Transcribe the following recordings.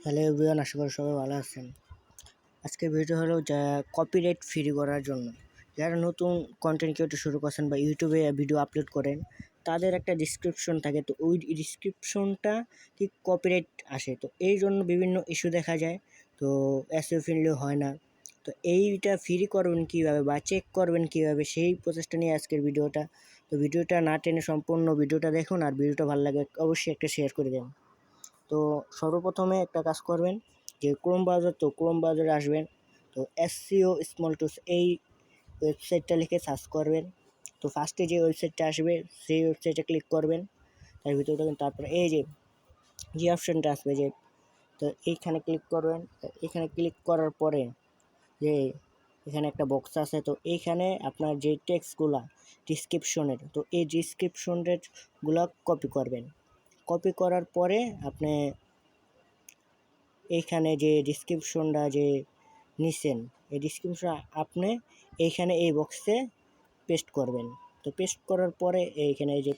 Hello everyone, আশা করি সবাই ভালো আছেন। আজকের ভিডিও হলো যা কপিরাইট ফ্রি করার জন্য। যারা নতুন কন্টেন্ট ক্রিয়েটর শুরু করছেন বা ইউটিউবে ভিডিও আপলোড করেন, তাদের একটা ডিসক্রিপশন থাকে, তো ওই ডিসক্রিপশনটা কি কপিরাইট আসে, তো এই জন্য বিভিন্ন ইস্যু দেখা যায়, তো এসইও ফ্রেন্ডলি হয় না। তো এইটা ফ্রি করবেন কীভাবে বা চেক করবেন কীভাবে, সেই প্রসেসটা নিয়ে আজকের ভিডিওটা। তো ভিডিওটা না টেনে সম্পূর্ণ ভিডিওটা দেখুন, আর ভিডিওটা ভালো লাগে অবশ্যই একটা শেয়ার করে দেন। তো সর্বপ্রথমে একটা কাজ করবেন যে ক্রোম ব্রাউজারে আসবেন। তো এসইও স্মল টুলস এই ওয়েবসাইটটা লিখে সার্চ করবেন। তো ফার্স্টে যে ওয়েবসাইটটা আসবে সেই ওয়েবসাইটে ক্লিক করবেন। তার ভিতরে দেখুন, তারপরে এই যে অপশানটা আসবে যে, তো এইখানে ক্লিক করবেন। এখানে ক্লিক করার পরে যে এখানে একটা বক্স আছে, তো এইখানে আপনার যে টেক্সটগুলা ডিসক্রিপশনের, তো এই ডিসক্রিপশনগুলো কপি করবেন। কপি করার পরে আপনি এইখানে যে ডিসক্রিপশনটা যে নিছেন, এই ডিসক্রিপশন আপনি এইখানে এই বক্সে পেস্ট করবেন। তো পেস্ট করার পরে এইখানে এই যে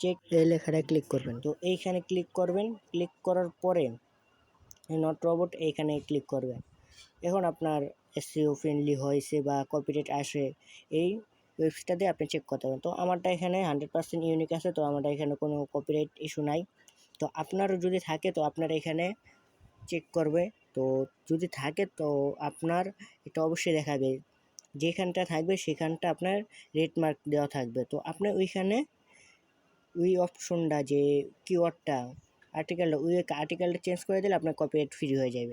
চেক এই লেখাটায় ক্লিক করবেন। তো এইখানে ক্লিক করবেন, ক্লিক করার পরে নট রোবট এইখানে ক্লিক করবেন। এখন আপনার এসইও ফ্রেন্ডলি হয়েছে বা কপিরাইট আসে, এই ওয়েবসাইটটাতে আপনি চেক করতে পারেন। তো আমারটা এখানে 100% ইউনিক আছে, তো আমারটা এখানে কোনো কপিরাইট ইস্যু নাই। তো আপনারও যদি থাকে তো আপনারা এখানে চেক করবে। তো যদি থাকে তো আপনার এটা অবশ্যই দেখাবে, যেখানটা থাকবে সেখানটা আপনার রেড মার্ক দেওয়া থাকবে। তো আপনি ওইখানে ওই অপশনটা যে কিওয়ার্ডটা আর্টিকেলটা চেঞ্জ করে দিলে আপনার কপিরাইট ফ্রি হয়ে যাবে।